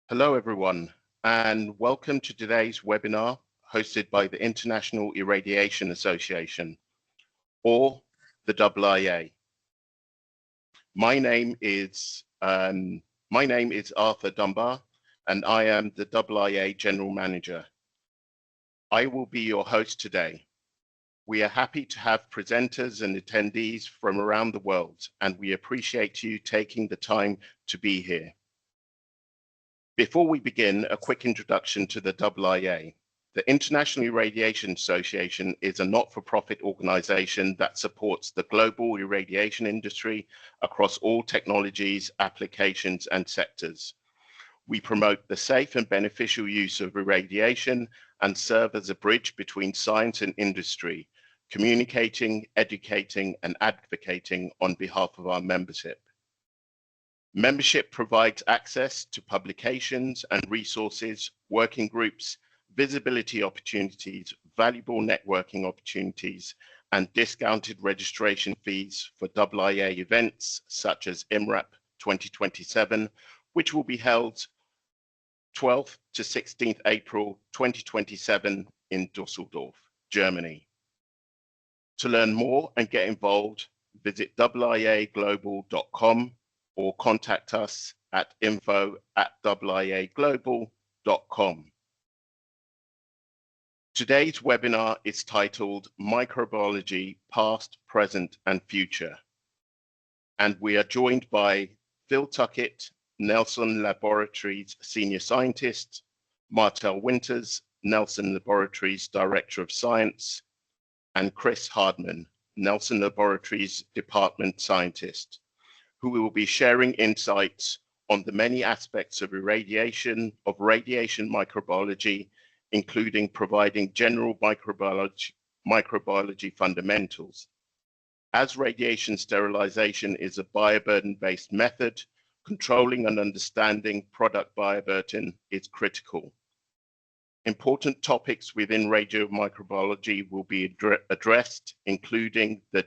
Hello, everyone, and welcome to today's webinar hosted by the International Irradiation Association, or the IIA. My name is Arthur Dumba, and I am the IIA General Manager. I will be your host today. We are happy to have presenters and attendees from around the world, and we appreciate you taking the time to be here. Before we begin, a quick introduction to the IIA. The International Irradiation Association is a not-for-profit organization that supports the global irradiation industry across all technologies, applications, and sectors. We promote the safe and beneficial use of irradiation and serve as a bridge between science and industry, communicating, educating, and advocating on behalf of our membership. Membership provides access to publications and resources, working groups, visibility opportunities, valuable networking opportunities, and discounted registration fees for IIA events such as IMRAP 2027, which will be held 12th to 16th April 2027 in Dusseldorf, Germany. To learn more and get involved, visit iiaglobal.com or contact us at info@iiaglobal.com. Today's webinar is titled Microbiology, Past, Present, and Future. And we are joined by Phil Tuckett, Nelson Laboratories Senior Scientist, Martell Winters, Nelson Laboratories Director of Science, and Chris Hardman, Nelson Laboratories Department Scientist, who will be sharing insights on the many aspects of radiation microbiology, including providing general microbiology fundamentals. As radiation sterilization is a bioburden-based method, controlling and understanding product bioburden is critical. Important topics within radiomicrobiology will be addressed, including the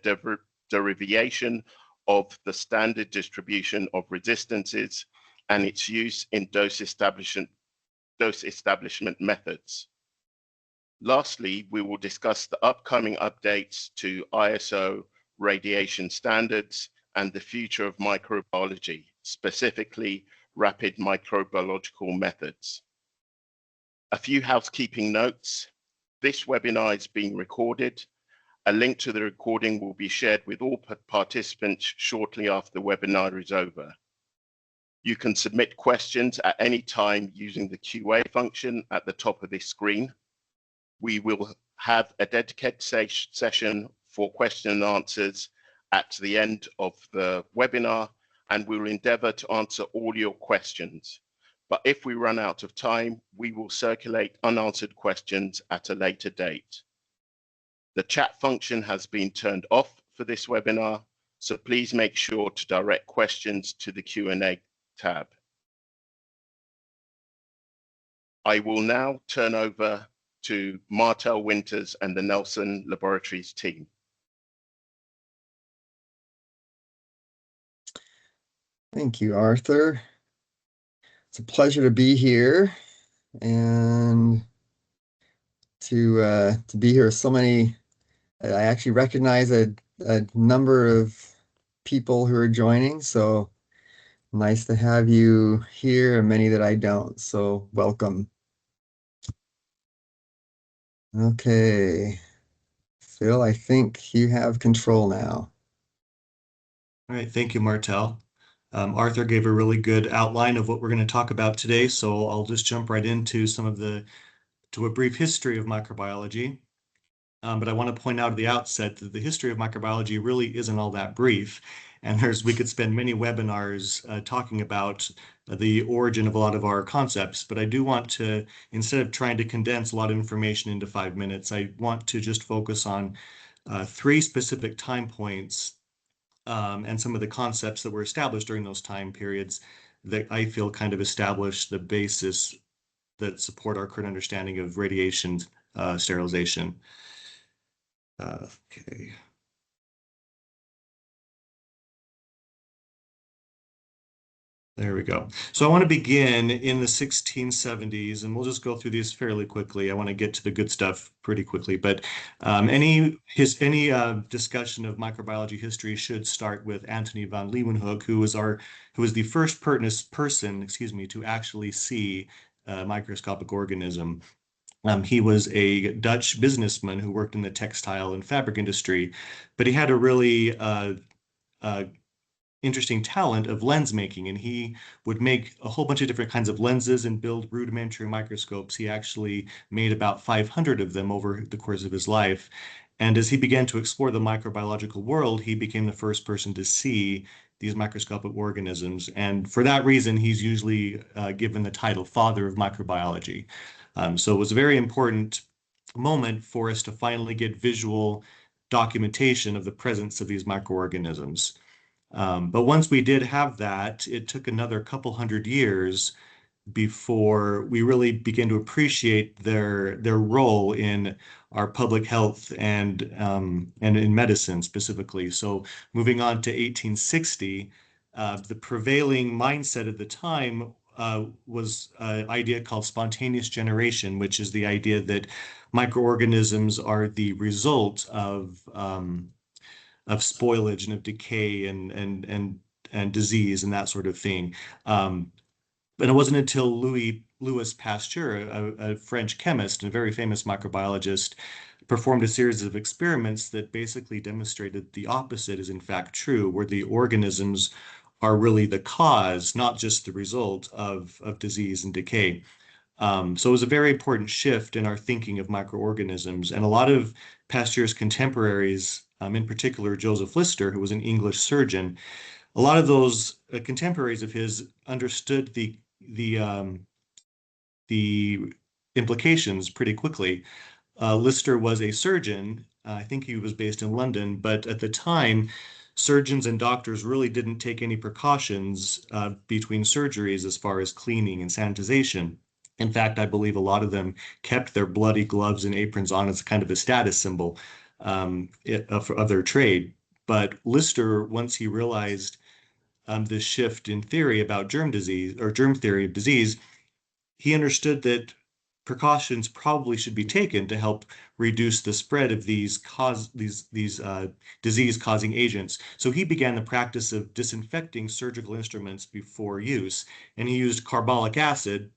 derivation of the standard distribution of resistances and its use in dose establishment methods. Lastly, we will discuss the upcoming updates to ISO radiation standards and the future of microbiology, specifically rapid microbiological methods. A few housekeeping notes. This webinar is being recorded. A link to the recording will be shared with all participants shortly after the webinar is over. You can submit questions at any time using the QA function at the top of this screen. We will have a dedicated session for question and answers at the end of the webinar, and we will endeavor to answer all your questions. But if we run out of time, we will circulate unanswered questions at a later date. The chat function has been turned off for this webinar, so please make sure to direct questions to the Q&A tab. I will now turn over to Martell Winters and the Nelson Laboratories team. Thank you, Arthur. It's a pleasure to be here and to be here with so many. I actually recognize a number of people who are joining, so nice to have you here, and many that I don't, so welcome. Okay, Phil, I think you have control now. All right, thank you, Martell. Arthur gave a really good outline of what we're going to talk about today, so I'll just jump right into to a brief history of microbiology. But I want to point out at the outset that the history of microbiology really isn't all that brief. And we could spend many webinars talking about the origin of a lot of our concepts. But I do want to, instead of trying to condense a lot of information into 5 minutes, I want to just focus on 3 specific time points and some of the concepts that were established during those time periods that I feel kind of establish the basis that support our current understanding of radiation sterilization. Okay. There we go. So I want to begin in the 1670s, and we'll just go through these fairly quickly. I want to get to the good stuff pretty quickly, but any discussion of microbiology history should start with Antony van Leeuwenhoek, who was the first person, to actually see a microscopic organism. He was a Dutch businessman who worked in the textile and fabric industry, but he had a really interesting talent of lens making, and he would make a whole bunch of different kinds of lenses and build rudimentary microscopes. He actually made about 500 of them over the course of his life. And as he began to explore the microbiological world, he became the first person to see these microscopic organisms. And for that reason, he's usually given the title Father of Microbiology. So it was a very important moment for us to finally get visual documentation of the presence of these microorganisms. But once we did have that, it took another couple hundred years before we really began to appreciate their role in our public health and in medicine specifically. So moving on to 1860, the prevailing mindset at the time was an idea called spontaneous generation, which is the idea that microorganisms are the result of spoilage and of decay and disease and that sort of thing. And it wasn't until Louis Pasteur, a French chemist and a very famous microbiologist, performed a series of experiments that basically demonstrated the opposite is in fact true, where the organisms are really the cause, not just the result of disease and decay. So it was a very important shift in our thinking of microorganisms. And a lot of Pasteur's contemporaries, in particular Joseph Lister, who was an English surgeon, a lot of those contemporaries of his understood the implications pretty quickly. Lister was a surgeon. I think he was based in London, but at the time, surgeons and doctors really didn't take any precautions between surgeries as far as cleaning and sanitization. In fact, I believe a lot of them kept their bloody gloves and aprons on as kind of a status symbol of their trade. But Lister, once he realized this shift in theory about germ disease or germ theory of disease, he understood that precautions probably should be taken to help reduce the spread of these disease-causing agents. So he began the practice of disinfecting surgical instruments before use, and he used carbolic acid,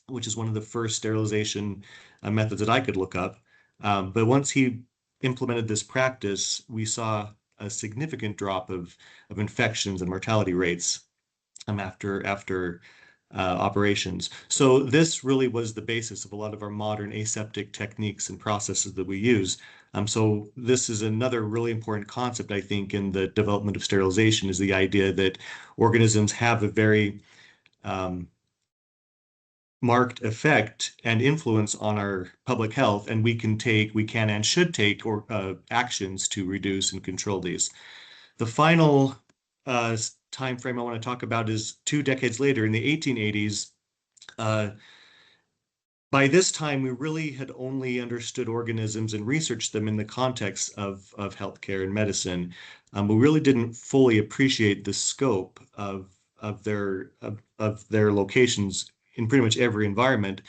which is one of the first sterilization methods that I could look up. But once he implemented this practice, we saw a significant drop of infections and mortality rates after operations. So this really was the basis of a lot of our modern aseptic techniques and processes that we use. So this is another really important concept, I think, in the development of sterilization, is the idea that organisms have a very marked effect and influence on our public health, and we can and should take actions to reduce and control these. The final time frame I want to talk about is 2 decades later in the 1880s. By this time, we really had only understood organisms and researched them in the context of healthcare and medicine. We really didn't fully appreciate the scope of their locations in pretty much every environment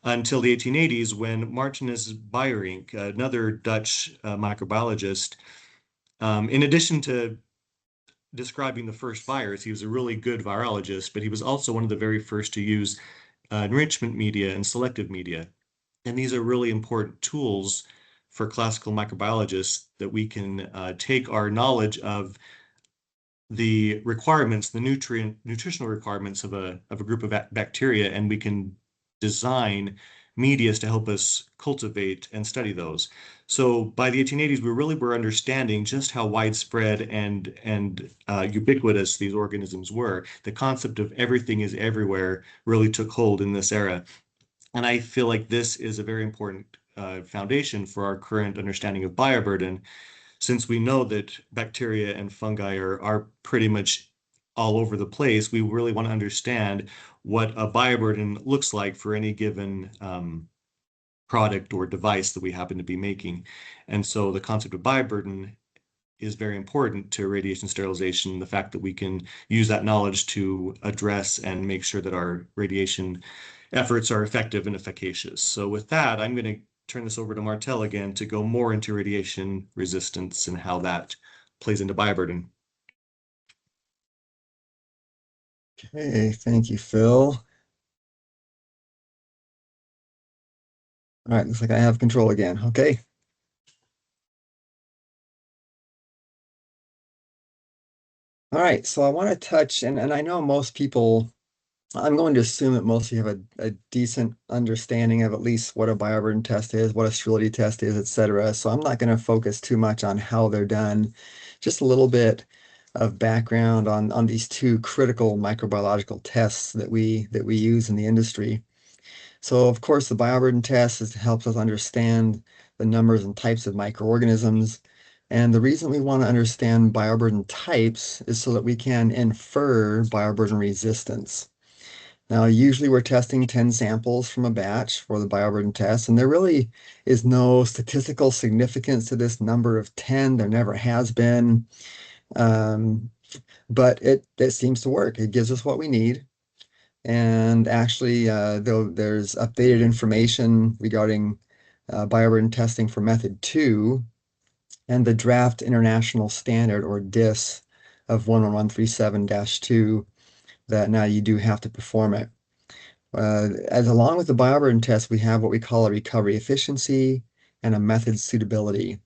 until the 1880s, when Martinus Beijerinck, another Dutch microbiologist, in addition to describing the first virus, he was a really good virologist, but he was also one of the very first to use enrichment media and selective media. And these are really important tools for classical microbiologists that we can take our knowledge of the requirements, the nutritional requirements of a group of bacteria, and we can design medias to help us cultivate and study those. So by the 1880s, we really were understanding just how widespread and ubiquitous these organisms were. The concept of everything is everywhere really took hold in this era. And I feel like this is a very important foundation for our current understanding of bioburden, since we know that bacteria and fungi are pretty much all over the place. We really want to understand what a bioburden looks like for any given product or device that we happen to be making. And so the concept of bioburden is very important to radiation sterilization, the fact that we can use that knowledge to address and make sure that our radiation efforts are effective and efficacious. So with that, I'm going to turn this over to Martell again to go more into radiation resistance and how that plays into bioburden. Okay, thank you, Phil. All right, looks like I have control again. Okay. All right, so I want to touch, and I know most people, I'm going to assume that most of you have a decent understanding of at least what a bioburden test is, what a sterility test is, et cetera. So I'm not going to focus too much on how they're done, just a little bit of background on these two critical microbiological tests that we use in the industry. So of course, the bioburden test helps us understand the numbers and types of microorganisms. And the reason we want to understand bioburden types is so that we can infer bioburden resistance. Now, usually we're testing 10 samples from a batch for the bioburden test, and there really is no statistical significance to this number of 10. There never has been, but it seems to work. It gives us what we need. And actually, though there's updated information regarding bioburden testing for method 2 and the draft international standard or DIS of 11137-2 that now you do have to perform it. As along with the bioburden test, we have what we call a recovery efficiency and a method suitability.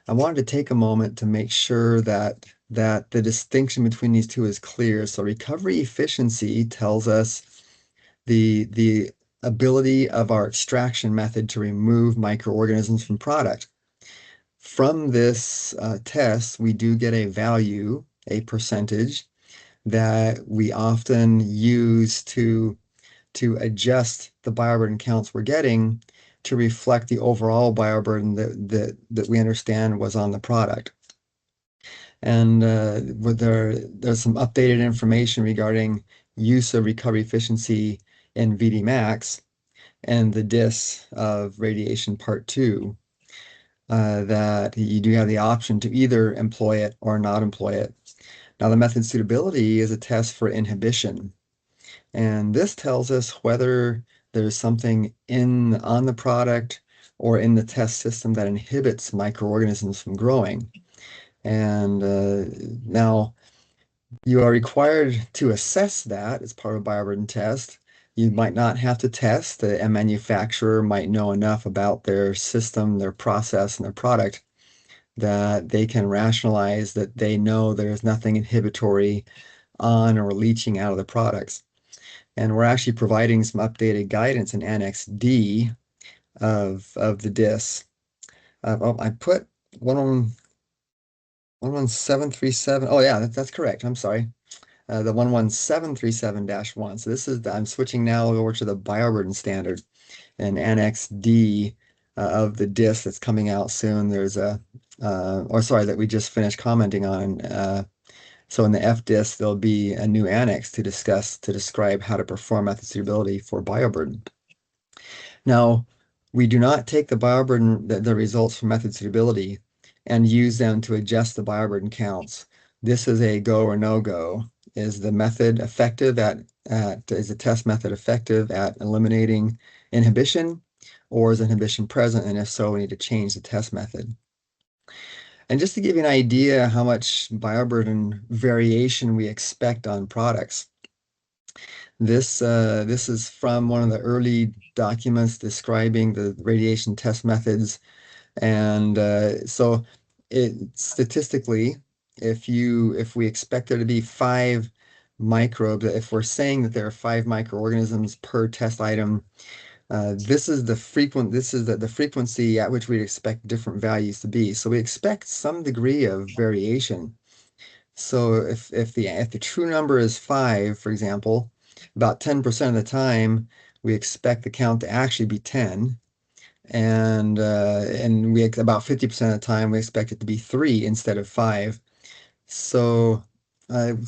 I wanted to take a moment to make sure that the distinction between these two is clear. So recovery efficiency tells us the ability of our extraction method to remove microorganisms from product. From this test, we do get a value, a percentage, that we often use to adjust the bioburden counts we're getting to reflect the overall bioburden that we understand was on the product. And there's some updated information regarding use of recovery efficiency in VD Max and the DIS of radiation part 2, that you do have the option to either employ it or not employ it. Now, the method suitability is a test for inhibition. And this tells us whether there's something on the product or in the test system that inhibits microorganisms from growing. And now you are required to assess that as part of a bioburden test. You might not have to test. A manufacturer might know enough about their system, their process, and their product that they can rationalize that they know there's nothing inhibitory on or leaching out of the products. And we're actually providing some updated guidance in Annex D of the DIS. I put 11737. Oh yeah, that's correct. I'm sorry. The 11737-1. So I'm switching now over to the bioburden standard and Annex D of the DIS that's coming out soon. There's that we just finished commenting on. So in the FDIS, there'll be a new annex to describe how to perform method suitability for bioburden. Now, we do not take the bioburden, the results from method suitability and use them to adjust the bioburden counts. This is a go or no go. Is the method effective is the test method effective at eliminating inhibition, or is inhibition present? And if so, we need to change the test method. And just to give you an idea how much bioburden variation we expect on products, this is from one of the early documents describing the radiation test methods. And so statistically, if we expect there to be 5 microbes, if we're saying that there are 5 microorganisms per test item, this is the frequency at which we'd expect different values to be. So we expect some degree of variation. So if the true number is 5, for example, about 10% of the time we expect the count to actually be 10. And about 50% of the time we expect it to be 3 instead of 5. So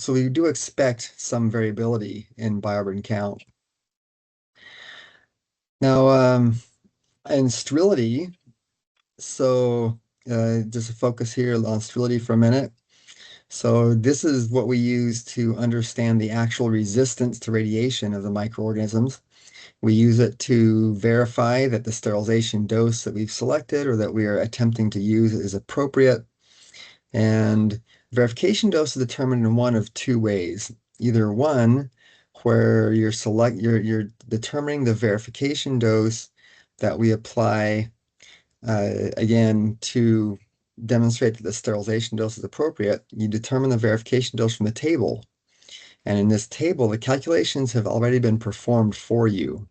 we do expect some variability in bioburden count. Now, in sterility, so just to focus here on sterility for a minute. So this is what we use to understand the actual resistance to radiation of the microorganisms. We use it to verify that the sterilization dose that we've selected or that we are attempting to use is appropriate. And verification dose is determined in one of two ways. Either one, where you're determining the verification dose that we apply again to demonstrate that the sterilization dose is appropriate. You determine the verification dose from the table. And in this table, the calculations have already been performed for you.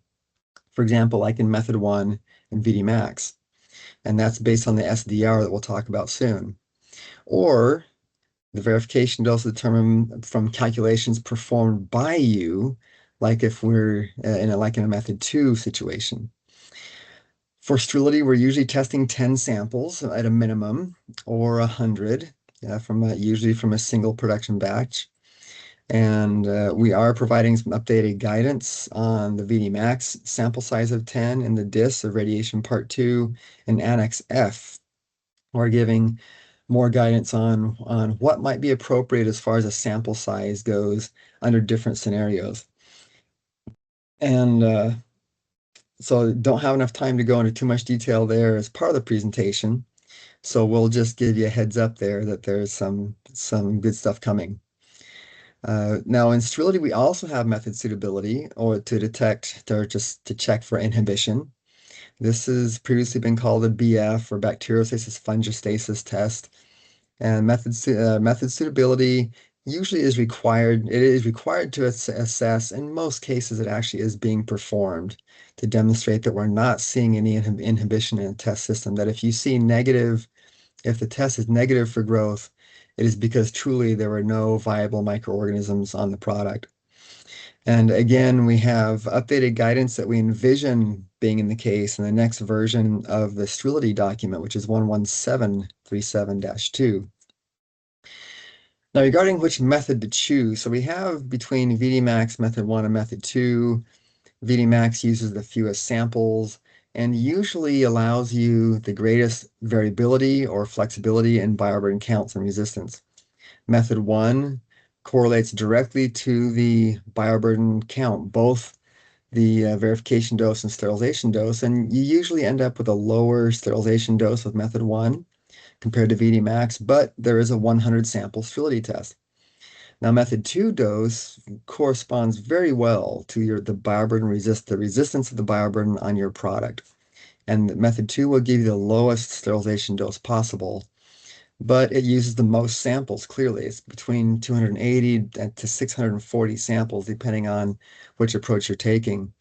For example, like in method 1 in VD-Max. And that's based on the SDR that we'll talk about soon. Or the verification dose is determined from calculations performed by you, like if we're in a method 2 situation. For sterility, we're usually testing 10 samples at a minimum, or 100, usually from a single production batch. And we are providing some updated guidance on the VD-Max sample size of 10 and the DIS of Radiation Part 2 in Annex F. We're giving more guidance on what might be appropriate as far as a sample size goes under different scenarios. And so don't have enough time to go into too much detail there as part of the presentation. So we'll just give you a heads up there that there's some good stuff coming. Now in sterility, we also have method suitability or to detect or just to check for inhibition. This has previously been called a BF or bacteriostasis fungostasis test. And method suitability usually is required. It is required to assess. In most cases, it actually is being performed to demonstrate that we're not seeing any inhibition in a test system. That if you see negative, if the test is negative for growth, it is because truly there were no viable microorganisms on the product. And again, we have updated guidance that we envision being in the case in the next version of the sterility document, which is 11737-2. Now, regarding which method to choose, so we have between VD-Max method 1 and method 2, VD-Max uses the fewest samples and usually allows you the greatest variability or flexibility in bioburden counts and resistance. Method 1 correlates directly to the bioburden count, both the verification dose and sterilization dose, and you usually end up with a lower sterilization dose with method 1 compared to VD-Max, but there is a 100 sample sterility test. Now, method 2 dose corresponds very well to the resistance of the bioburden on your product. And method 2 will give you the lowest sterilization dose possible, but it uses the most samples, clearly. It's between 280 to 640 samples, depending on which approach you're taking.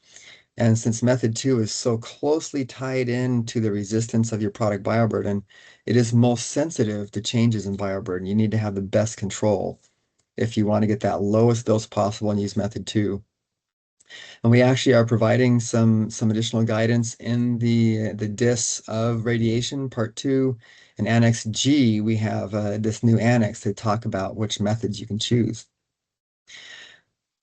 And since method 2 is so closely tied into the resistance of your product bioburden, it is most sensitive to changes in bioburden. You need to have the best control if you want to get that lowest dose possible and use method 2. And we actually are providing some additional guidance in the DIS of Radiation Part 2. In Annex G, we have this new annex to talk about which methods you can choose.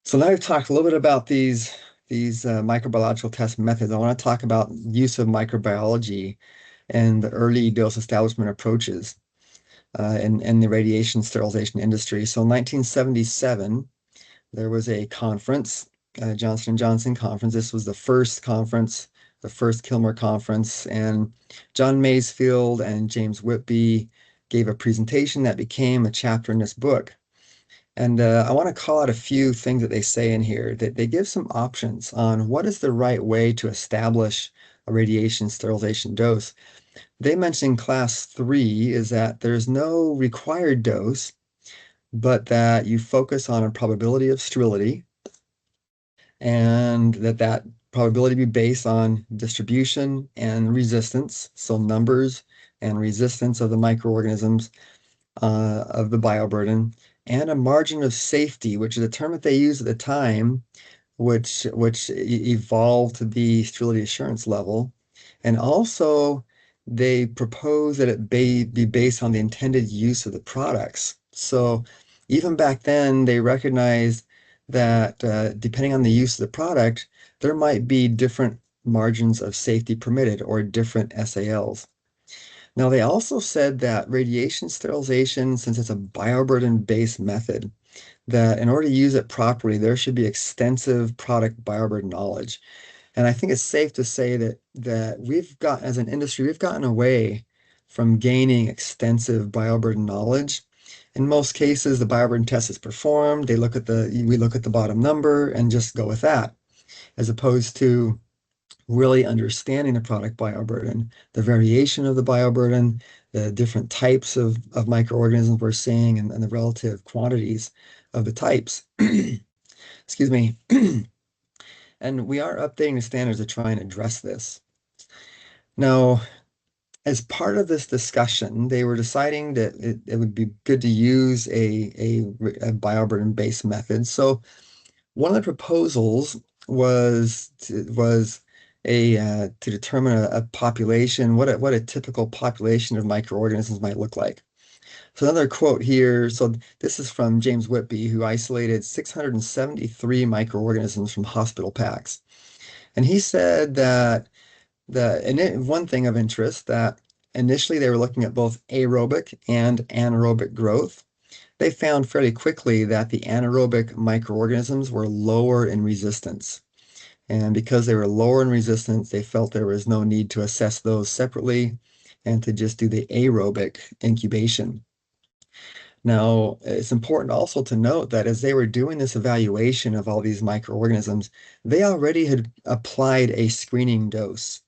So now we've talked a little bit about these microbiological test methods. I want to talk about use of microbiology and the early dose establishment approaches in the radiation sterilization industry. So in 1977, there was a conference, Johnson & Johnson conference. This was the first conference, the first Kilmer conference, and John Masefield and James Whitby gave a presentation that became a chapter in this book. And I want to call out a few things that they say in here, that they give some options on what is the right way to establish a radiation sterilization dose. They mention class 3 is that there's no required dose, but that you focus on a probability of sterility, and that probability be based on distribution and resistance, so numbers and resistance of the microorganisms of the bioburden, and a margin of safety, which is a term that they used at the time, which evolved to be sterility assurance level. And also, they propose that it be based on the intended use of the products. So even back then, they recognized that depending on the use of the product, there might be different margins of safety permitted or different SALs. Now, they also said that radiation sterilization, since it's a bioburden-based method, that in order to use it properly, there should be extensive product bioburden knowledge. And I think it's safe to say that we've got, as an industry, we've gotten away from gaining extensive bioburden knowledge. In most cases, the bioburden test is performed. We look at the bottom number and just go with that, as opposed to really understanding the product bioburden, the variation of the bioburden, the different types of microorganisms we're seeing, and the relative quantities of the types. Excuse me. And we are updating the standards to try and address this. Now, as part of this discussion, they were deciding that it would be good to use a bioburden-based method. So one of the proposals was to determine a population, what a typical population of microorganisms might look like. So another quote here. So this is from James Whitby, who isolated 673 microorganisms from hospital packs. And he said that one thing of interest, that initially they were looking at both aerobic and anaerobic growth. They found fairly quickly that the anaerobic microorganisms were lower in resistance. And because they were lower in resistance, they felt there was no need to assess those separately and to just do the aerobic incubation. Now, it's important also to note that as they were doing this evaluation of all these microorganisms, they already had applied a screening dose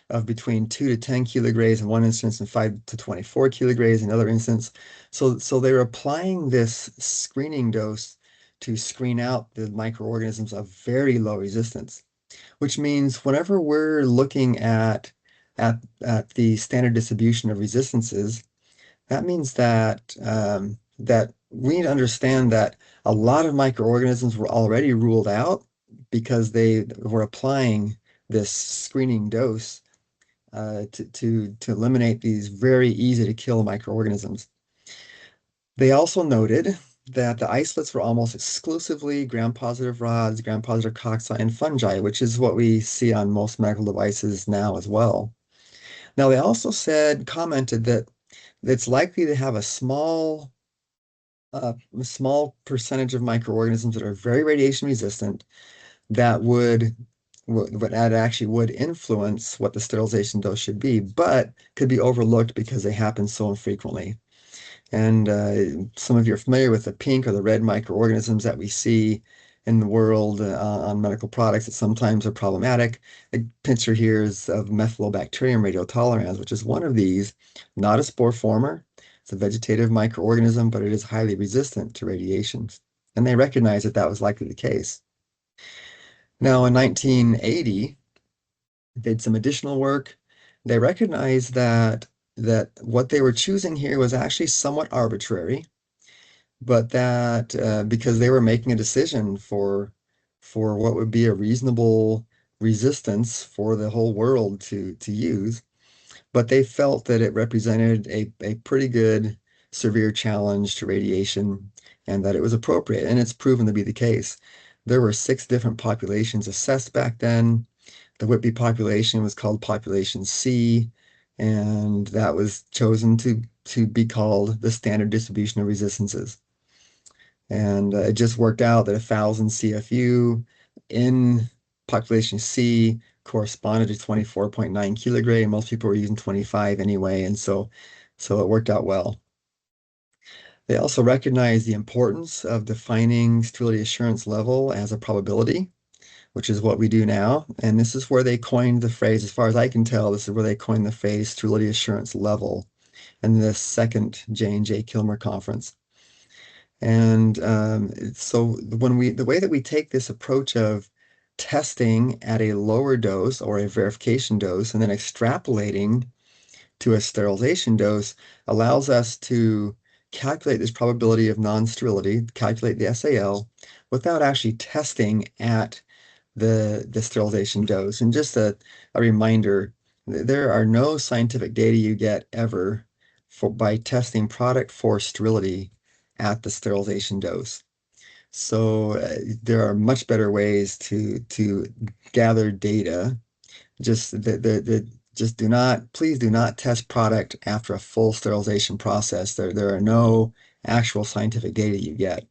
of between 2 to 10 kilograms in one instance and 5 to 24 kilograms in another instance. So they were applying this screening dose to screen out the microorganisms of very low resistance, which means whenever we're looking at the standard distribution of resistances, that means that that we need to understand that a lot of microorganisms were already ruled out because they were applying this screening dose to eliminate these very easy to kill microorganisms. They also noted that the isolates were almost exclusively gram-positive rods, gram-positive cocci, and fungi, which is what we see on most medical devices now as well. Now, they also commented that it's likely to have a small percentage of microorganisms that are very radiation resistant that actually would influence what the sterilization dose should be, but could be overlooked because they happen so infrequently. And some of you are familiar with the pink or the red microorganisms that we see in the world on medical products that sometimes are problematic. The picture here is of Methylobacterium radiotolerans, which is one of these, not a spore former. It's a vegetative microorganism, but it is highly resistant to radiations. And they recognized that that was likely the case. Now, in 1980, they did some additional work. They recognized that what they were choosing here was actually somewhat arbitrary, but that because they were making a decision for what would be a reasonable resistance for the whole world to use, but they felt that it represented a pretty good severe challenge to radiation and that it was appropriate, and it's proven to be the case. There were 6 different populations assessed back then. The Whitby population was called Population C, and that was chosen to be called the standard distribution of resistances. And it just worked out that 1,000 CFU in population C corresponded to 24.9 kilograms. Most people were using 25 anyway, and so it worked out well. They also recognized the importance of defining sterility assurance level as a probability, which is what we do now. And this is where they coined the phrase, as far as I can tell, this is where they coined the phrase sterility assurance level in the second J&J Kilmer conference. And so the way that we take this approach of testing at a lower dose or a verification dose and then extrapolating to a sterilization dose allows us to calculate this probability of non-sterility, calculate the SAL, without actually testing at the sterilization dose. And just a reminder, there are no scientific data you get ever by testing product for sterility at the sterilization dose. So there are much better ways to gather data. Just just please do not test product after a full sterilization process. There are no actual scientific data you get.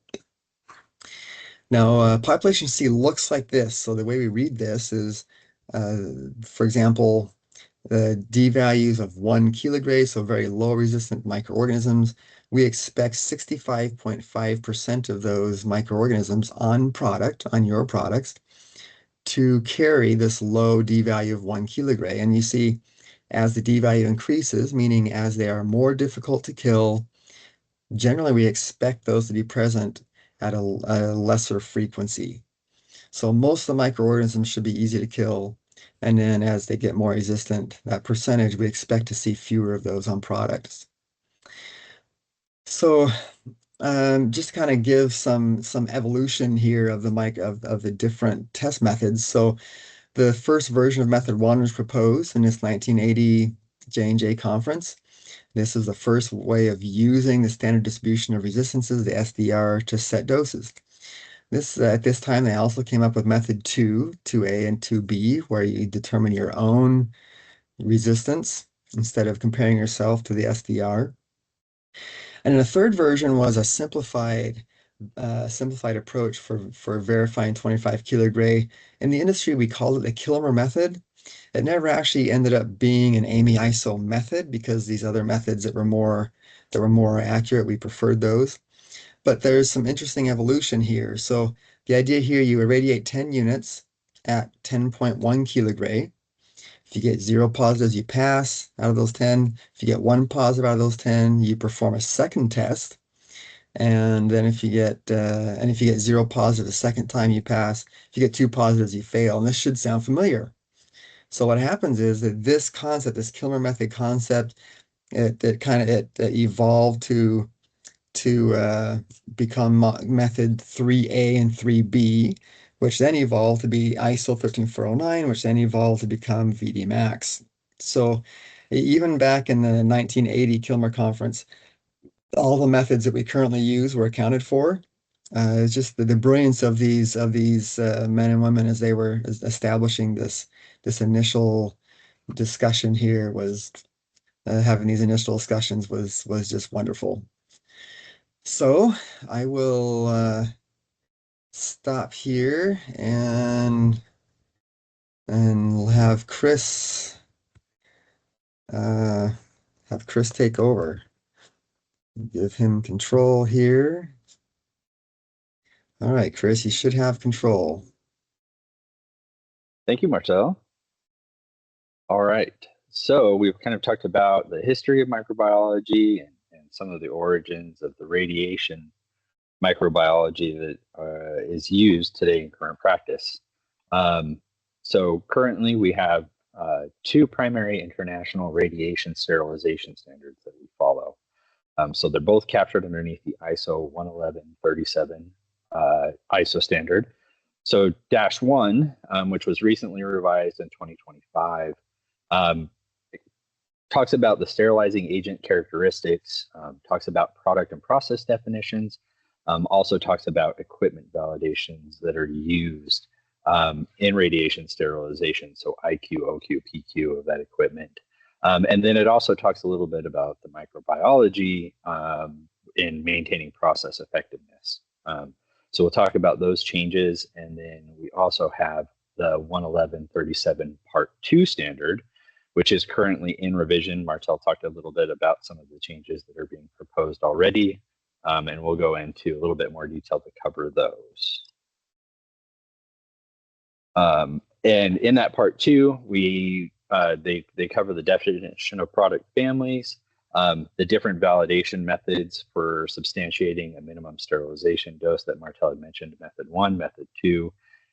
Now, population C looks like this. So the way we read this is, for example, the D values of 1 kilogray, so very low resistant microorganisms. We expect 65.5% of those microorganisms on your products, to carry this low D value of 1 kilogray. And you see, as the D value increases, meaning as they are more difficult to kill, generally we expect those to be present at a lesser frequency. So most of the microorganisms should be easy to kill. And then as they get more resistant, that percentage, we expect to see fewer of those on products. So just to kind of give some evolution here of the different test methods. So the first version of method 1 was proposed in this 1980 J&J conference. This is the first way of using the standard distribution of resistances, the SDR, to set doses. At this time, they also came up with method 2, 2A and 2B, where you determine your own resistance instead of comparing yourself to the SDR. And then the third version was a simplified approach for verifying 25 kilogray. In the industry, we called it the Kilmer method. It never actually ended up being an AMI-ISO method because these other methods that were more accurate, we preferred those. But there's some interesting evolution here. So the idea here, you irradiate 10 units at 10.1 kilogray. If you get 0 positives, you pass out of those 10. If you get 1 positive out of those 10, you perform a second test. And then if you get 0 positive the second time, you pass. If you get 2 positives, you fail. And this should sound familiar. So what happens is that this concept, this Kilmer method concept, it evolved to become method 3A and 3B, which then evolved to be ISO 13409, which then evolved to become VD Max. So even back in the 1980 Kilmer conference, all the methods that we currently use were accounted for. It's just the brilliance of these men and women as they were establishing this initial discussion here was having these initial discussions was just wonderful. So I will stop here and we'll have Chris take over. Give him control here. All right, Chris, you should have control. Thank you, Martell. All right, so we've kind of talked about the history of microbiology and some of the origins of the radiation microbiology that is used today in current practice. So currently we have 2 primary international radiation sterilization standards that we follow. So they're both captured underneath the ISO 11137 ISO standard. So -1, which was recently revised in 2025, talks about the sterilizing agent characteristics, talks about product and process definitions, also talks about equipment validations that are used in radiation sterilization, so IQ, OQ, PQ of that equipment. And then it also talks a little bit about the microbiology in maintaining process effectiveness. So we'll talk about those changes, and then we also have the 11137 Part 2 standard, which is currently in revision. Martell talked a little bit about some of the changes that are being proposed already, and we'll go into a little bit more detail to cover those. And in that Part 2, they cover the definition of product families, the different validation methods for substantiating a minimum sterilization dose that Martell had mentioned, method 1, method 2,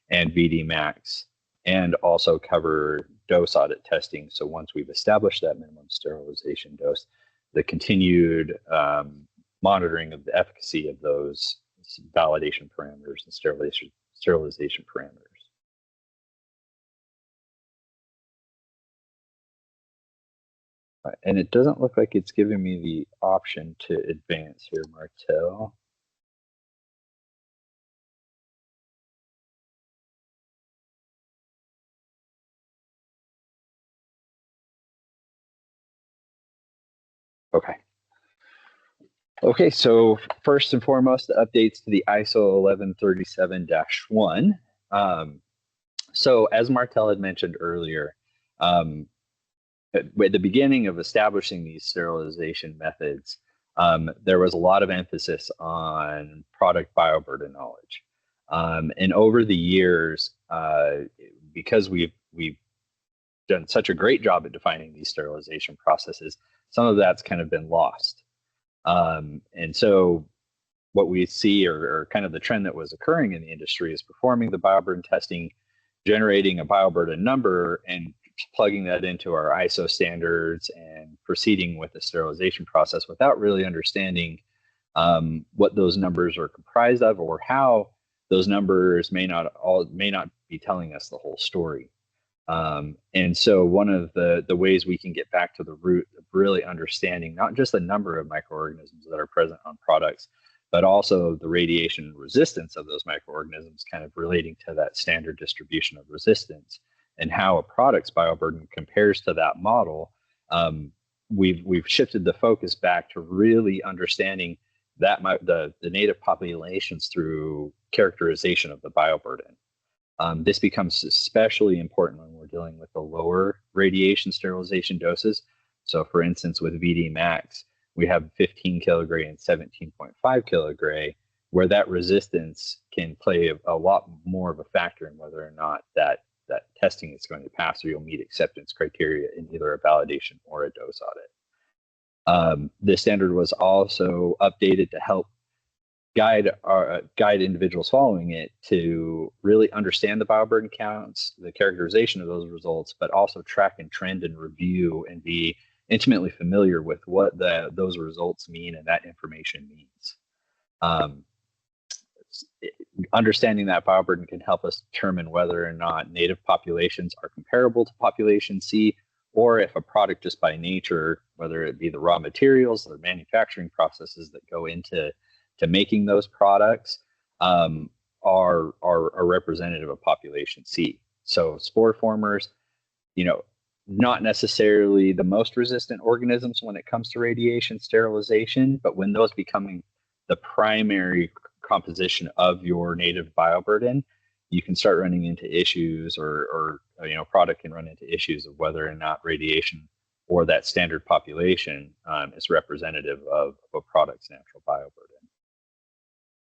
and VD max, and also cover dose audit testing. So once we've established that minimum sterilization dose, the continued monitoring of the efficacy of those validation parameters and sterilization parameters. And it doesn't look like it's giving me the option to advance here, Martell. Okay, so first and foremost, the updates to the ISO 1137-1. So as Martell had mentioned earlier, at the beginning of establishing these sterilization methods, there was a lot of emphasis on product bioburden knowledge. And over the years, because we've done such a great job at defining these sterilization processes, some of that's kind of been lost. And so what we see, or kind of the trend that was occurring in the industry, is performing the bioburden testing, generating a bioburden number, and plugging that into our ISO standards and proceeding with the sterilization process without really understanding what those numbers are comprised of, or how those numbers may not be telling us the whole story. And so one of the ways we can get back to the root of really understanding not just the number of microorganisms that are present on products, but also the radiation resistance of those microorganisms, kind of relating to that standard distribution of resistance, and how a product's bioburden compares to that model. We've shifted the focus back to really understanding that the native populations through characterization of the bioburden. This becomes especially important when we're dealing with the lower radiation sterilization doses. So for instance, with VD Max, we have 15 kilogray and 17.5 kilogray, where that resistance can play a lot more of a factor in whether or not that testing is going to pass, or you'll meet acceptance criteria in either a validation or a dose audit. This standard was also updated to help guide individuals following it to really understand the bioburden counts, the characterization of those results, but also track and trend and review and be intimately familiar with what those results mean and that information means. Understanding that bioburden can help us determine whether or not native populations are comparable to population C, or if a product just by nature, whether it be the raw materials, the manufacturing processes that go into making those products, are representative of population C. So spore formers, not necessarily the most resistant organisms when it comes to radiation sterilization, but when those becoming the primary composition of your native bioburden, you can start running into issues, or product can run into issues of whether or not radiation or that standard population is representative of a product's natural bioburden.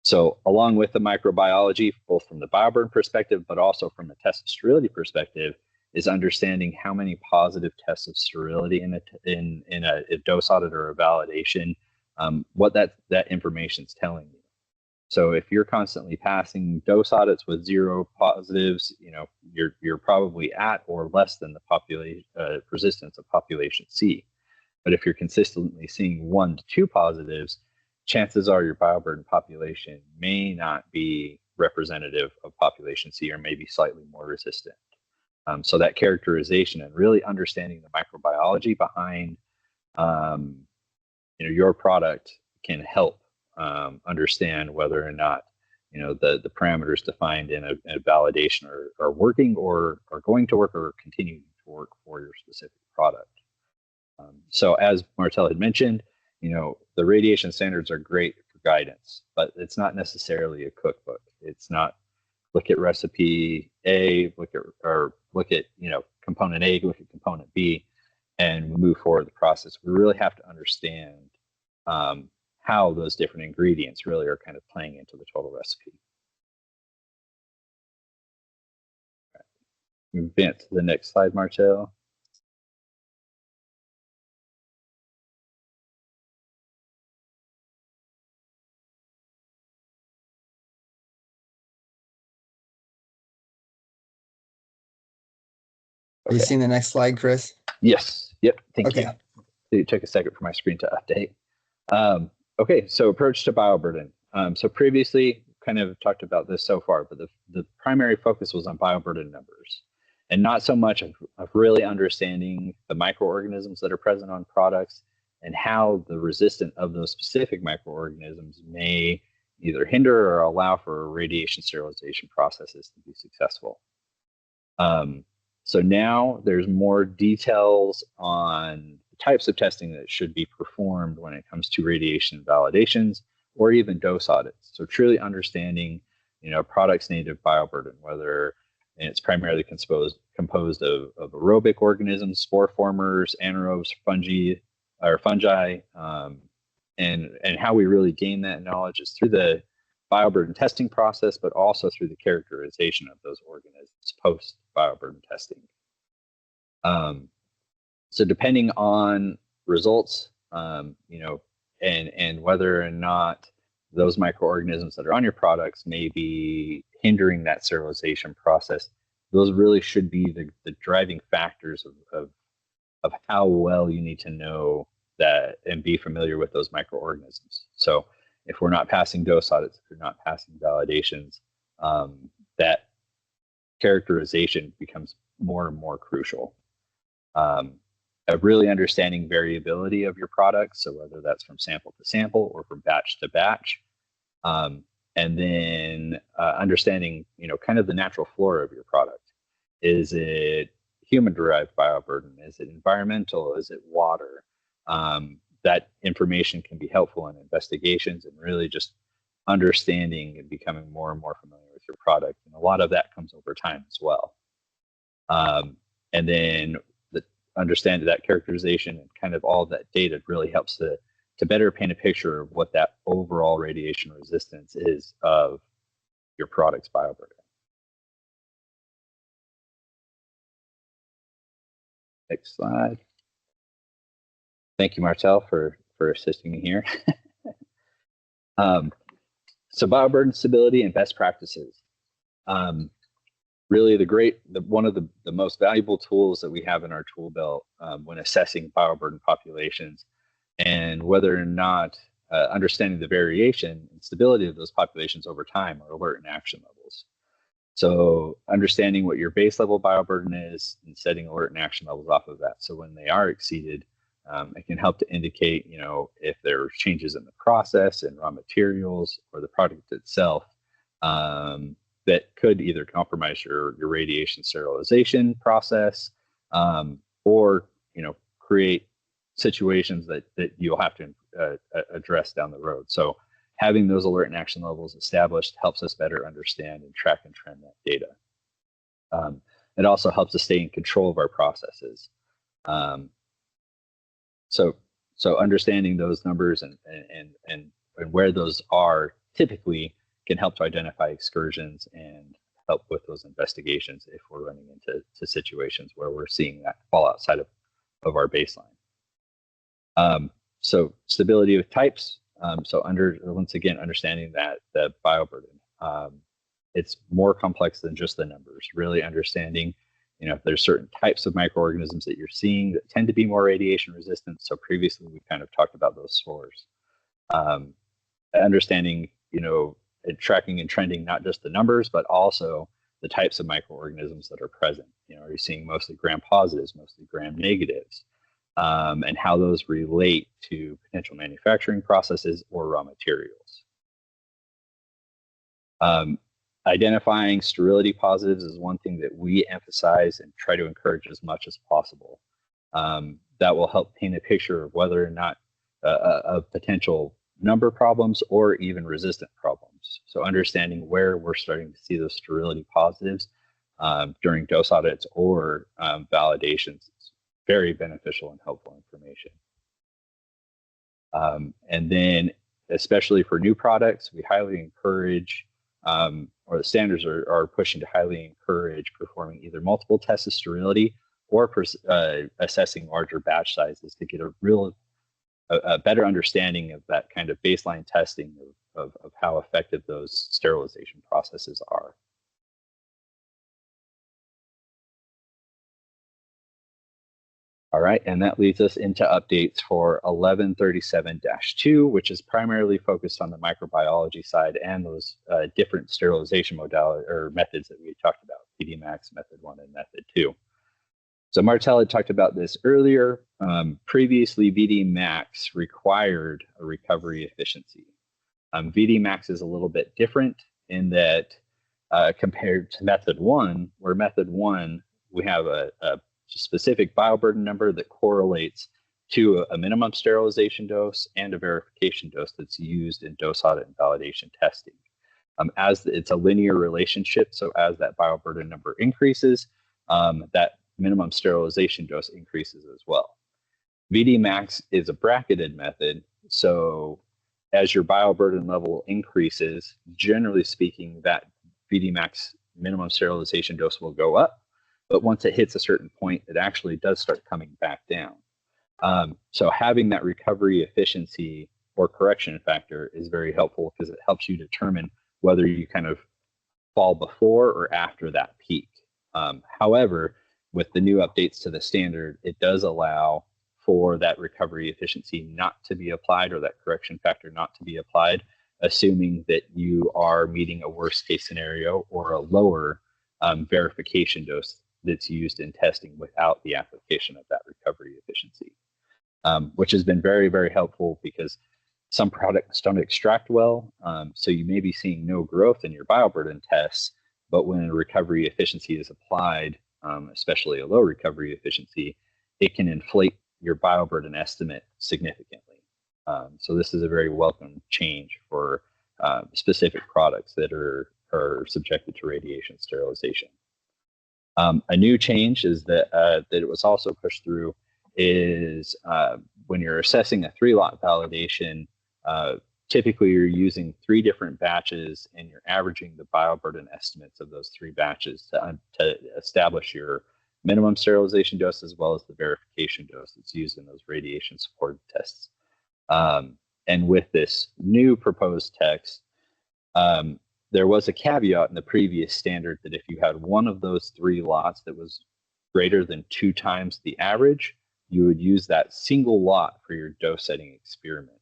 So along with the microbiology, both from the bioburden perspective, but also from a test of sterility perspective, is understanding how many positive tests of sterility in a dose audit or a validation, what that information is telling you. So if you're constantly passing dose audits with 0 positives, you're probably at or less than the population resistance of population C. But if you're consistently seeing 1 to 2 positives, chances are your bioburden population may not be representative of population C, or maybe slightly more resistant. So that characterization and really understanding the microbiology behind your product can help understand whether or not the parameters defined in a validation are working, or are going to work, or continue to work for your specific product. So as Martell had mentioned, the radiation standards are great for guidance, but it's not necessarily a cookbook. It's not look at recipe A, look at component A, look at component B, and move forward the process. We really have to understand how those different ingredients really are kind of playing into the total recipe. Move to the next slide, Martell. Are you seeing the next slide, Chris? Yes. Yep. Thank you. It took a second for my screen to update. Okay, so approach to bioburden. So previously, kind of talked about this so far, but the primary focus was on bioburden numbers, and not so much of really understanding the microorganisms that are present on products and how the resistance of those specific microorganisms may either hinder or allow for radiation sterilization processes to be successful. So now there's more details on the types of testing that should be performed when it comes to radiation validations or even dose audits. So truly understanding, product's native bioburden, whether it's primarily composed of aerobic organisms, spore formers, anaerobes, fungi, and how we really gain that knowledge is through the bioburden testing process, but also through the characterization of those organisms post bioburden testing. So depending on results, and whether or not those microorganisms that are on your products may be hindering that sterilization process, those really should be the driving factors of how well you need to know that and be familiar with those microorganisms. So if we're not passing dose audits, if we're not passing validations, that characterization becomes more and more crucial. Of really understanding variability of your products, so whether that's from sample to sample or from batch to batch, and then understanding, kind of the natural flora of your product. Is it human-derived bioburden? Is it environmental? Is it water? That information can be helpful in investigations and really just understanding and becoming more and more familiar with your product. And a lot of that comes over time as well. And then understand that characterization and kind of all of that data really helps to better paint a picture of what that overall radiation resistance is of your product's bioburden. Next slide. Thank you, Martell, for assisting me here. So bioburden stability and best practices. Really one of the most valuable tools that we have in our tool belt when assessing bioburden populations, and whether or not understanding the variation and stability of those populations over time are alert and action levels. So understanding what your base level bioburden is and setting alert and action levels off of that. So when they are exceeded, it can help to indicate, if there are changes in the process and raw materials or the product itself that could either compromise your radiation sterilization process or, create situations that you'll have to address down the road. So having those alert and action levels established helps us better understand and track and trend that data. It also helps us stay in control of our processes. So understanding those numbers and where those are typically can help to identify excursions and help with those investigations if we're running into situations where we're seeing that fall outside of our baseline. So stability of types. So once again, understanding that the bioburden, it's more complex than just the numbers. Really understanding, if there's certain types of microorganisms that you're seeing that tend to be more radiation resistant. So previously we kind of talked about those spores. Understanding, and tracking and trending not just the numbers, but also the types of microorganisms that are present. Are you seeing mostly gram positives, mostly gram negatives, and how those relate to potential manufacturing processes or raw materials. Identifying sterility positives is one thing that we emphasize and try to encourage as much as possible. That will help paint a picture of whether or not of potential number problems or even resistant problems. So understanding where we're starting to see those sterility positives during dose audits or validations is very beneficial and helpful information. And then, especially for new products, we highly encourage, or the standards are pushing to highly encourage performing either multiple tests of sterility or assessing larger batch sizes to get a better understanding of that kind of baseline testing of how effective those sterilization processes are. All right, and that leads us into updates for 1137-2, which is primarily focused on the microbiology side and those different sterilization modalities or methods that we talked about, PD-Max, Method 1, and Method 2. So Martell had talked about this earlier. Previously, VD-Max required a recovery efficiency. VD-Max is a little bit different in that compared to Method 1, where Method 1, we have a specific bioburden number that correlates to a minimum sterilization dose and a verification dose that's used in dose audit and validation testing. As it's a linear relationship, so as that bioburden number increases, that minimum sterilization dose increases as well. VD max is a bracketed method, so as your bioburden level increases, generally speaking, that VD max minimum sterilization dose will go up, but once it hits a certain point, it actually does start coming back down. So having that recovery efficiency or correction factor is very helpful because it helps you determine whether you kind of fall before or after that peak. However, with the new updates to the standard, it does allow for that recovery efficiency not to be applied or that correction factor not to be applied, assuming that you are meeting a worst case scenario or a lower verification dose that's used in testing without the application of that recovery efficiency, which has been very, very helpful because some products don't extract well. So you may be seeing no growth in your bioburden tests, but when a recovery efficiency is applied, especially a low recovery efficiency, it can inflate your bioburden estimate significantly. So this is a very welcome change for specific products that are subjected to radiation sterilization. A new change is that that it was also pushed through is when you're assessing a 3-lot validation, typically you're using 3 different batches and you're averaging the bioburden estimates of those 3 batches to establish your minimum sterilization dose as well as the verification dose that's used in those radiation supported tests. And with this new proposed text, there was a caveat in the previous standard that if you had one of those 3 lots that was greater than 2 times the average, you would use that single lot for your dose setting experiment.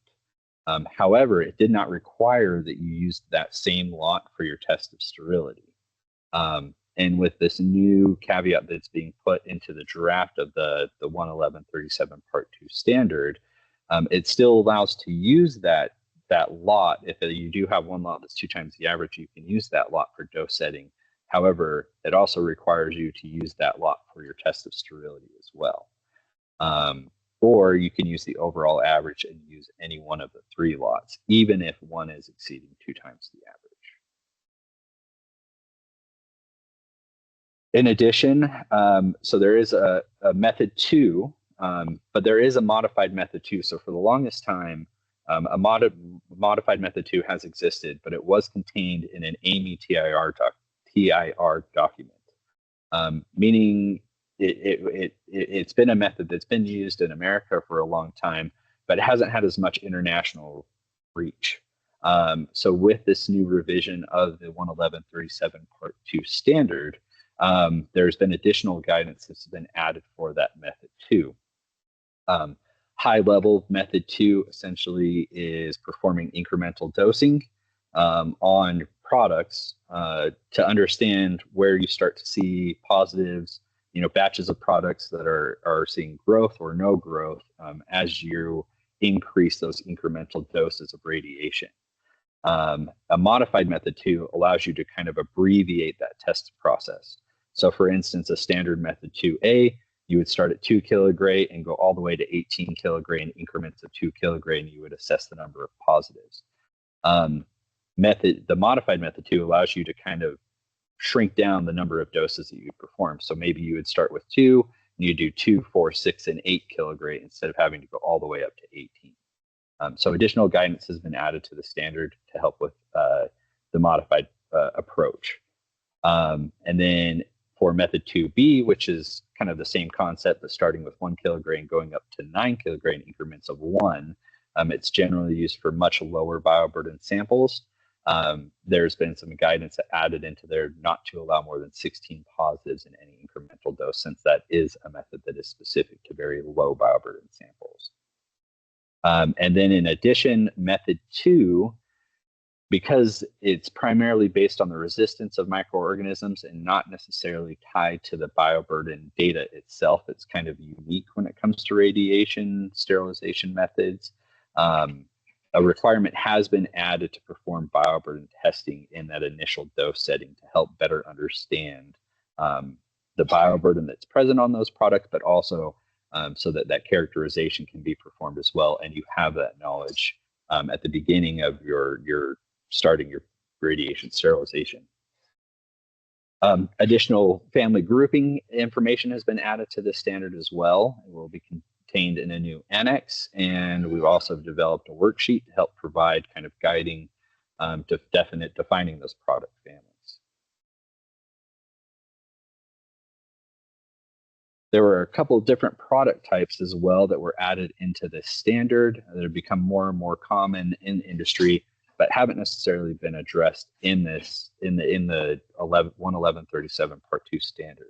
However, it did not require that you used that same lot for your test of sterility. And with this new caveat that's being put into the draft of the 11137 Part 2 standard, it still allows to use that lot. If you do have one lot that's 2 times the average, you can use that lot for dose setting. However, it also requires you to use that lot for your test of sterility as well. Or you can use the overall average and use any one of the 3 lots, even if one is exceeding 2 times the average. In addition, so there is a method 2, but there is a modified method 2. So for the longest time, a modified method 2 has existed, but it was contained in an AMI TIR document, meaning it's been a method that's been used in America for a long time, but it hasn't had as much international reach. So with this new revision of the 11137 Part 2 standard, there's been additional guidance that's been added for that method 2. High level method 2 essentially is performing incremental dosing on products to understand where you start to see positives, batches of products that are seeing growth or no growth as you increase those incremental doses of radiation. A modified method 2 allows you to kind of abbreviate that test process. So for instance, a standard method 2A, you would start at 2 kilogray and go all the way to 18 kilogray in increments of 2 kilogray, and you would assess the number of positives. The modified method 2 allows you to kind of shrink down the number of doses that you perform. So maybe you would start with 2, and you do 2, 4, 6, and 8 kilogray instead of having to go all the way up to 18. So additional guidance has been added to the standard to help with the modified approach. And then for method 2B, which is kind of the same concept, but starting with 1 kilogray and going up to 9 kilogray in increments of 1, it's generally used for much lower bioburden samples. There's been some guidance added into there not to allow more than 16 positives in any incremental dose, since that is a method that is specific to very low bioburden samples. And then in addition, method 2, because it's primarily based on the resistance of microorganisms and not necessarily tied to the bioburden data itself, it's kind of unique when it comes to radiation sterilization methods. A requirement has been added to perform bioburden testing in that initial dose setting to help better understand the bioburden that's present on those products, but also so that that characterization can be performed as well, and you have that knowledge at the beginning of your starting your radiation sterilization. Additional family grouping information has been added to this standard as well. It will be contained in a new annex, and we've also developed a worksheet to help provide kind of guiding to defining those product families. There were a couple of different product types as well that were added into this standard that have become more and more common in industry, but haven't necessarily been addressed in this in the 11137 Part 2 standard.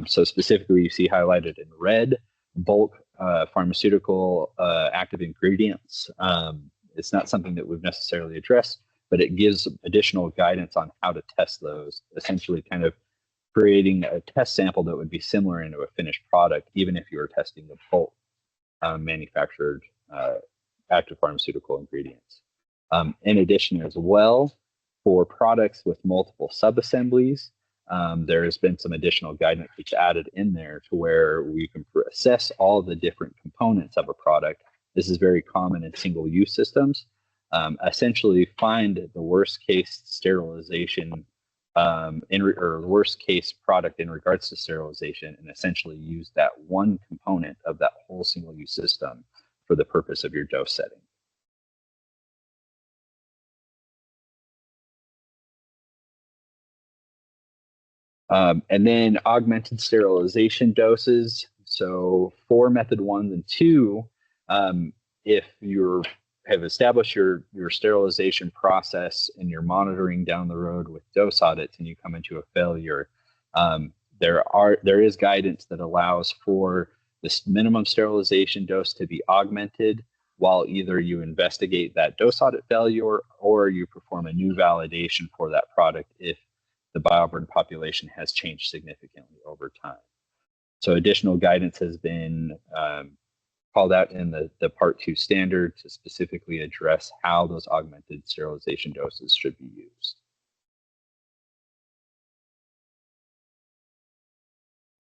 So specifically, you see highlighted in red bulk pharmaceutical active ingredients. It's not something that we've necessarily addressed, but it gives additional guidance on how to test those, essentially kind of creating a test sample that would be similar into a finished product, even if you were testing the bulk manufactured active pharmaceutical ingredients. In addition as well, for products with multiple subassemblies, there has been some additional guidance that's added in there to where we can assess all the different components of a product. This is very common in single-use systems. Essentially find the worst case sterilization or worst case product in regards to sterilization, and essentially use that one component of that whole single-use system for the purpose of your dose setting. And then augmented sterilization doses. So for method 1 and 2, if you have established your sterilization process and you're monitoring down the road with dose audits and you come into a failure, there is guidance that allows for this minimum sterilization dose to be augmented while either you investigate that dose audit failure or you perform a new validation for that product if the bioburden population has changed significantly over time. So additional guidance has been called out in the Part 2 standard to specifically address how those augmented sterilization doses should be used.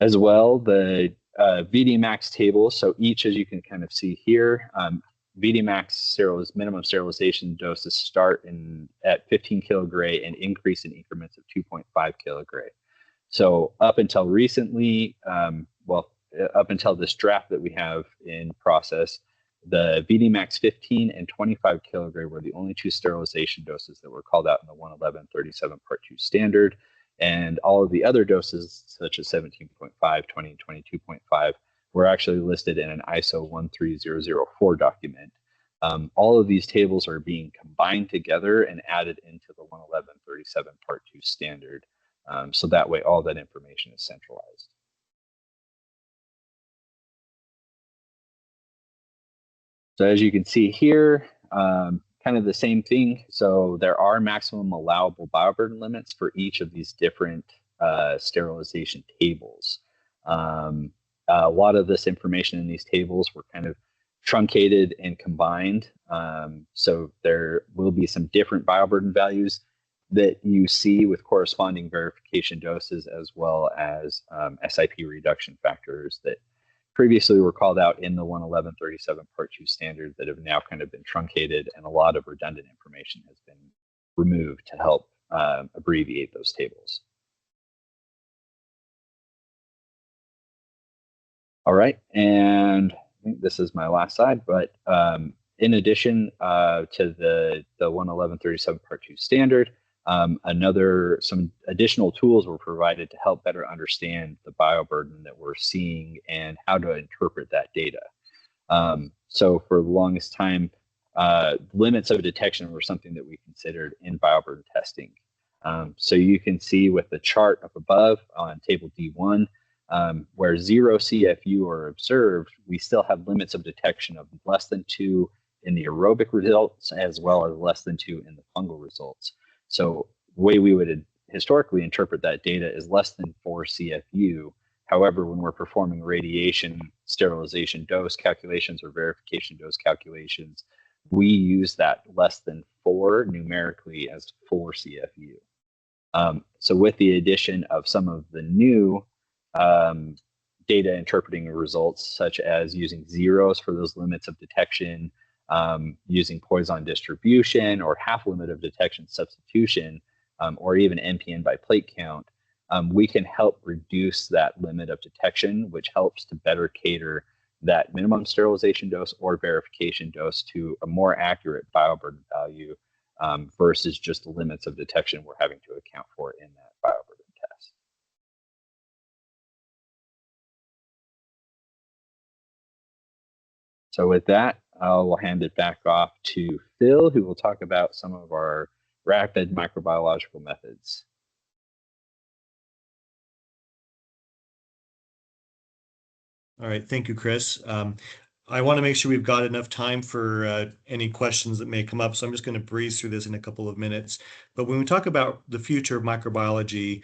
As well, the VD-max table, so each, as you can kind of see here, VD-max minimum sterilization doses start at 15 kilogray and increase in increments of 2.5 kilogray. So up until recently, up until this draft that we have in process, the VD-max 15 and 25 kilogray were the only two sterilization doses that were called out in the 11137 Part 2 standard. And all of the other doses, such as 17.5, 20, and 22.5, were actually listed in an ISO 13004 document. All of these tables are being combined together and added into the 11137 Part 2 standard. So that way all that information is centralized. So as you can see here, kind of the same thing. So there are maximum allowable bioburden limits for each of these different sterilization tables. A lot of this information in these tables were kind of truncated and combined. So there will be some different bioburden values that you see with corresponding verification doses, as well as SIP reduction factors that previously were called out in the 11137 Part 2 standard that have now kind of been truncated, and a lot of redundant information has been removed to help abbreviate those tables. All right, and I think this is my last slide, but in addition to the 11137 Part 2 standard, some additional tools were provided to help better understand the bioburden that we're seeing and how to interpret that data. So for the longest time, limits of detection were something that we considered in bioburden testing. So you can see with the chart up above on table D1, where 0 CFU are observed, we still have limits of detection of less than 2 in the aerobic results, as well as less than 2 in the fungal results. So the way we would historically interpret that data is less than 4 CFU. However, when we're performing radiation sterilization dose calculations or verification dose calculations, we use that less than 4 numerically as 4 CFU. So with the addition of some of the new data interpreting results, such as using zeros for those limits of detection, using Poisson distribution or half limit of detection substitution, or even NPN by plate count, we can help reduce that limit of detection, which helps to better cater that minimum sterilization dose or verification dose to a more accurate bioburden value versus just the limits of detection we're having to account for in that bioburden test. So with that, I'll hand it back off to Phil, who will talk about some of our rapid microbiological methods. All right, thank you, Chris. I want to make sure we've got enough time for any questions that may come up, so I'm just going to breeze through this in a couple of minutes. But when we talk about the future of microbiology,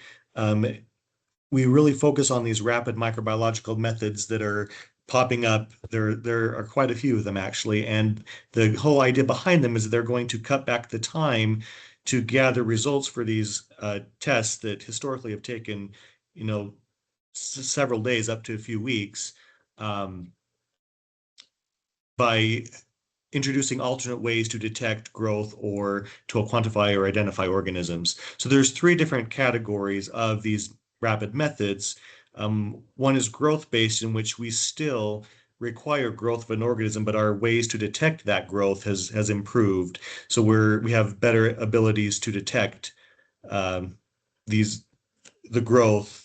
we really focus on these rapid microbiological methods that are popping up. There are quite a few of them, actually, and the whole idea behind them is that they're going to cut back the time to gather results for these tests that historically have taken, several days up to a few weeks, by introducing alternate ways to detect growth or to quantify or identify organisms. So there's three different categories of these rapid methods. One is growth-based, in which we still require growth of an organism, but our ways to detect that growth has improved. So we have better abilities to detect the growth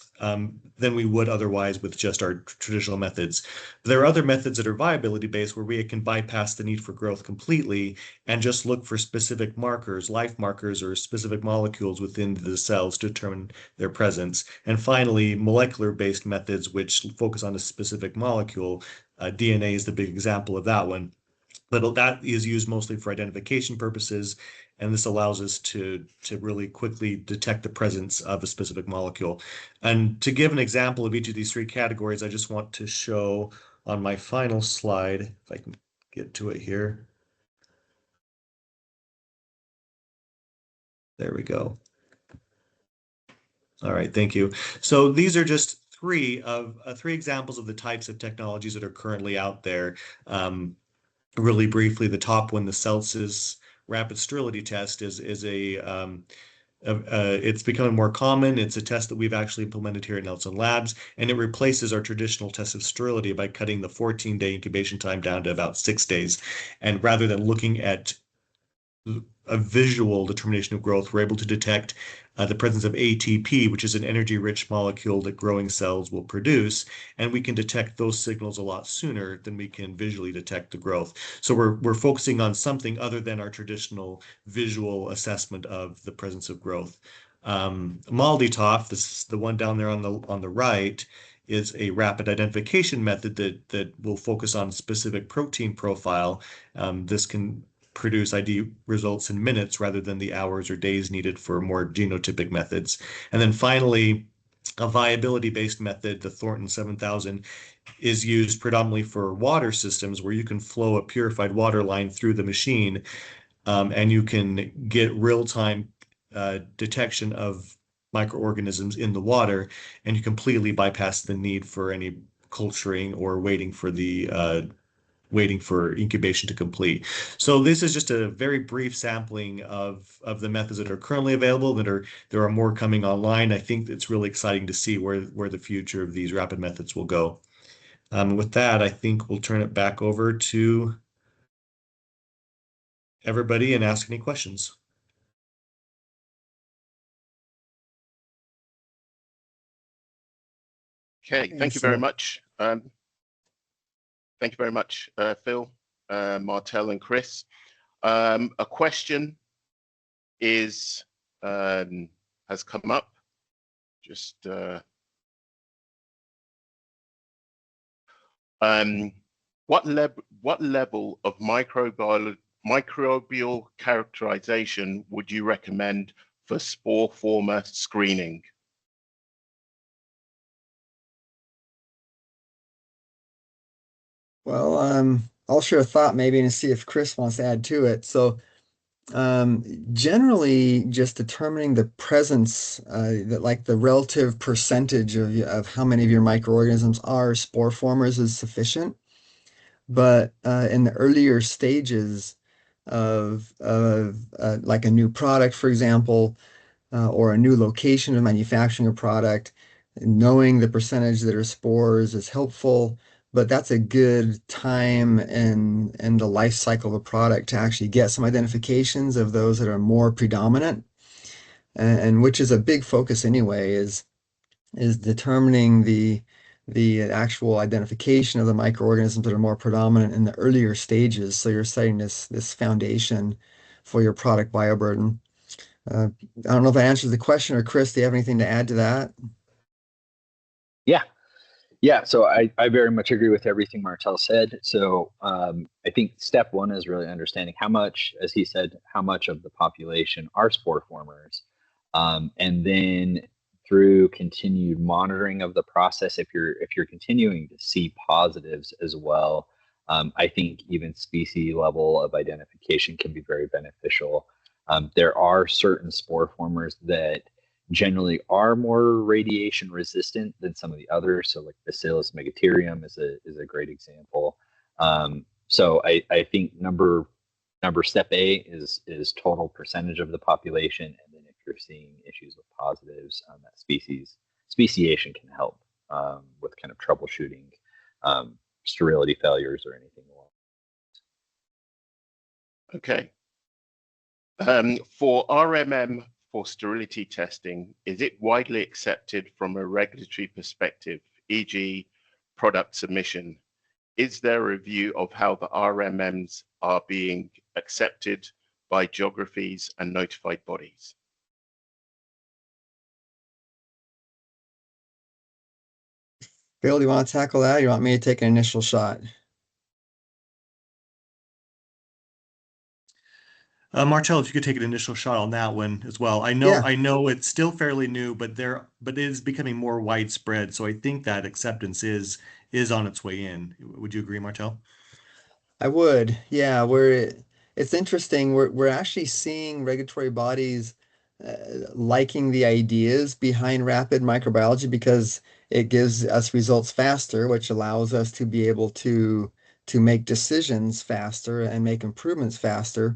than we would otherwise with just our traditional methods. There are other methods that are viability-based, where we can bypass the need for growth completely and just look for specific markers, life markers, or specific molecules within the cells to determine their presence. And finally, molecular-based methods, which focus on a specific molecule. DNA is the big example of that one. But that is used mostly for identification purposes, and this allows us to really quickly detect the presence of a specific molecule. And to give an example of each of these three categories, I just want to show on my final slide, if I can get to it here. There we go. All right, thank you. So these are just three examples of the types of technologies that are currently out there. Really briefly, the top one, the Celsis rapid sterility test, is it's becoming more common. It's a test that we've actually implemented here at Nelson Labs, and it replaces our traditional test of sterility by cutting the 14-day incubation time down to about 6 days. And rather than looking at a visual determination of growth, we're able to detect the presence of ATP, which is an energy-rich molecule that growing cells will produce, and we can detect those signals a lot sooner than we can visually detect the growth. So we're focusing on something other than our traditional visual assessment of the presence of growth. MALDI-TOF, this is the one down there on the right, is a rapid identification method that will focus on a specific protein profile. This can produce ID results in minutes rather than the hours or days needed for more genotypic methods. And then finally, a viability-based method, the Thornton 7000, is used predominantly for water systems, where you can flow a purified water line through the machine, and you can get real-time detection of microorganisms in the water, and you completely bypass the need for any culturing or waiting for incubation to complete. So this is just a very brief sampling of the methods that are currently available. There are more coming online. I think it's really exciting to see where the future of these rapid methods will go. With that, I think we'll turn it back over to everybody and ask any questions. Okay, thank you very much. Thank you very much, Phil, Martell, and Chris. A question has come up. Just what level of microbial characterization would you recommend for spore former screening? Well, I'll share a thought maybe and see if Chris wants to add to it. So Generally, just determining the presence, like the relative percentage of how many of your microorganisms are spore formers is sufficient. But in the earlier stages of like a new product, for example, or a new location of manufacturing a product, knowing the percentage that are spores is helpful, but that's a good time in the life cycle of a product to actually get some identifications of those that are more predominant, and which is a big focus anyway, is determining the actual identification of the microorganisms that are more predominant in the earlier stages. So you're setting this foundation for your product bioburden. I don't know if that answers the question, or Chris, do you have anything to add to that? Yeah. Yeah, so I very much agree with everything Martell said. So I think step one is really understanding how much, as he said, how much of the population are spore formers. And then through continued monitoring of the process, if you're continuing to see positives as well, I think even species level of identification can be very beneficial. There are certain spore formers that generally are more radiation resistant than some of the others. So like Bacillus megaterium is a great example. So I think number step A is total percentage of the population, and then if you're seeing issues with positives, that speciation can help with kind of troubleshooting sterility failures or anything along. Okay. For RMM for sterility testing, is it widely accepted from a regulatory perspective, e.g. product submission? Is there a review of how the RMMs are being accepted by geographies and notified bodies? Bill, do you want to tackle that, or you want me to take an initial shot? Martell, if you could take an initial shot on that one as well. Yeah. I know it's still fairly new, but it is becoming more widespread. So I think that acceptance is on its way in. Would you agree, Martell? I would. Yeah, it's interesting. We're actually seeing regulatory bodies liking the ideas behind rapid microbiology because it gives us results faster, which allows us to be able to make decisions faster and make improvements faster.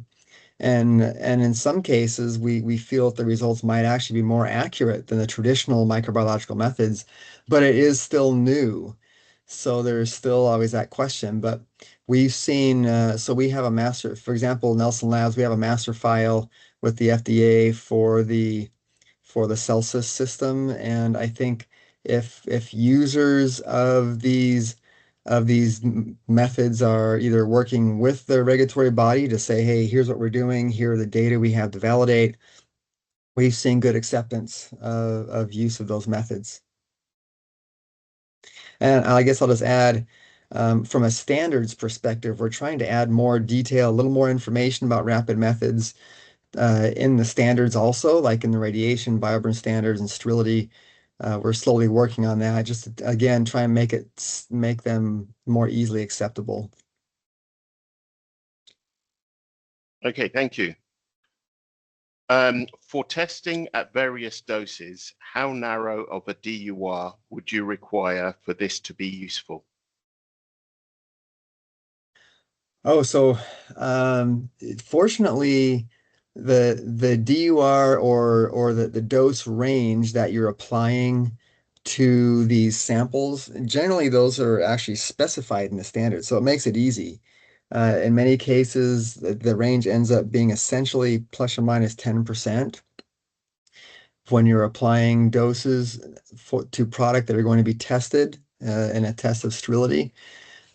And in some cases, we feel that the results might actually be more accurate than the traditional microbiological methods, but it is still new. So there's still always that question. But we've seen, so we have a master, for example, Nelson Labs, we have a master file with the FDA for the Celsius system. And I think if users of these methods are either working with the regulatory body to say, hey, here's what we're doing, here are the data we have to validate, we've seen good acceptance of use of those methods. And I guess I'll just add, from a standards perspective, we're trying to add more detail, a little more information about rapid methods in the standards also, like in the radiation, bioburden standards, and sterility. We're slowly working on that, just to, again, try and make them more easily acceptable. Okay, thank you. For testing at various doses, how narrow of a DUR would you require for this to be useful? Oh, so fortunately, the DUR or the dose range that you're applying to these samples, generally those are actually specified in the standard, so it makes it easy. In many cases, the range ends up being essentially plus or minus 10% when you're applying doses to product that are going to be tested in a test of sterility.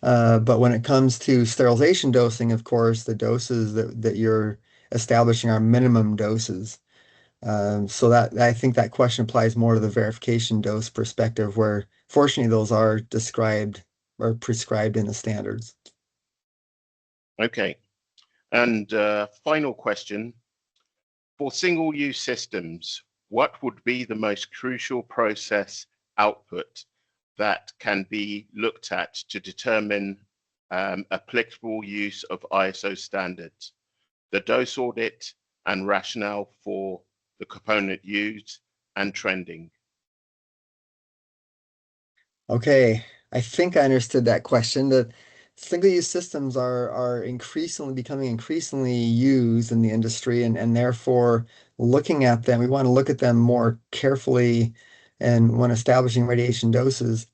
But when it comes to sterilization dosing, of course, the doses that you're establishing are minimum doses. So that I think that question applies more to the verification dose perspective, where fortunately those are described or prescribed in the standards. Okay. And final question. For single-use systems, what would be the most crucial process output that can be looked at to determine applicable use of ISO standards? the dose audit, and rationale for the component used, and trending. Okay, I think I understood that question. The single-use systems are increasingly becoming increasingly used in the industry, and therefore looking at them, we want to look at them more carefully. And when establishing radiation doses,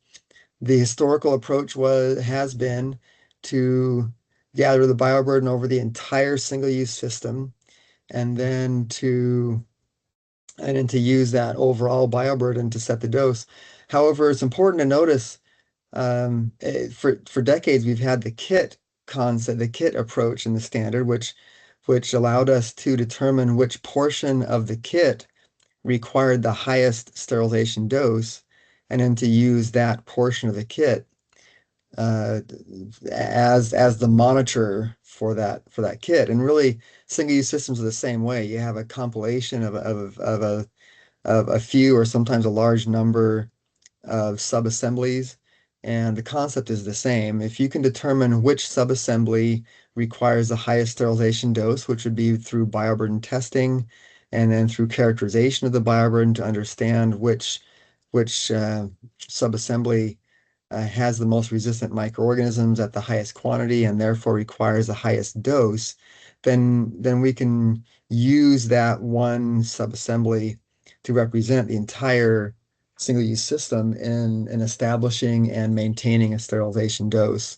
the historical approach has been to gather the bioburden over the entire single-use system, and then to use that overall bioburden to set the dose. However, it's important to notice for decades we've had the kit concept, the kit approach in the standard, which allowed us to determine which portion of the kit required the highest sterilization dose, and then to use that portion of the kit as the monitor for that kit. And really, single-use systems are the same way. You have a compilation of a few or sometimes a large number of subassemblies, and the concept is the same. If you can determine which subassembly requires the highest sterilization dose, which would be through bioburden testing, and then through characterization of the bioburden to understand which subassembly has the most resistant microorganisms at the highest quantity and therefore requires the highest dose, then we can use that one subassembly to represent the entire single-use system in establishing and maintaining a sterilization dose.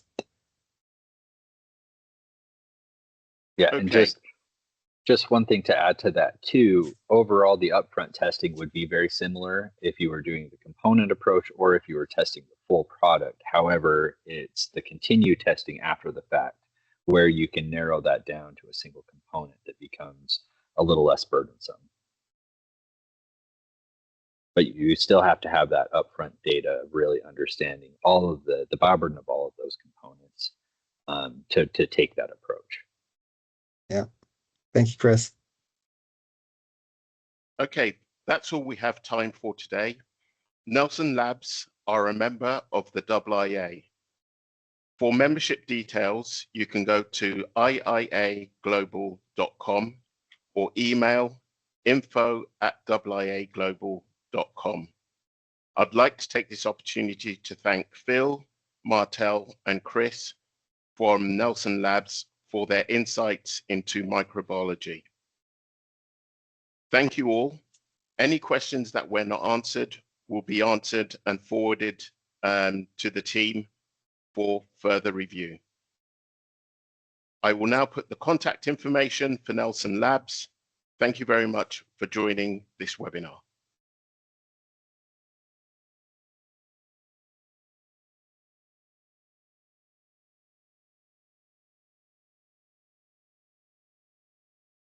Yeah, Okay. and just one thing to add to that too, overall the upfront testing would be very similar if you were doing the component approach or if you were testing the full product. However, it's the continued testing after the fact where you can narrow that down to a single component that becomes a little less burdensome. But you still have to have that upfront data, really understanding all of the bioburden of all of those components to take that approach. Yeah. Thank you, Chris. Okay, that's all we have time for today. Nelson Labs are a member of the IIA. For membership details, you can go to iiaglobal.com or email info@iiaglobal.com. I'd like to take this opportunity to thank Phil, Martell, and Chris from Nelson Labs for their insights into microbiology. Thank you all. Any questions that were not answered will be answered and forwarded to the team for further review. I will now put the contact information for Nelson Labs. Thank you very much for joining this webinar.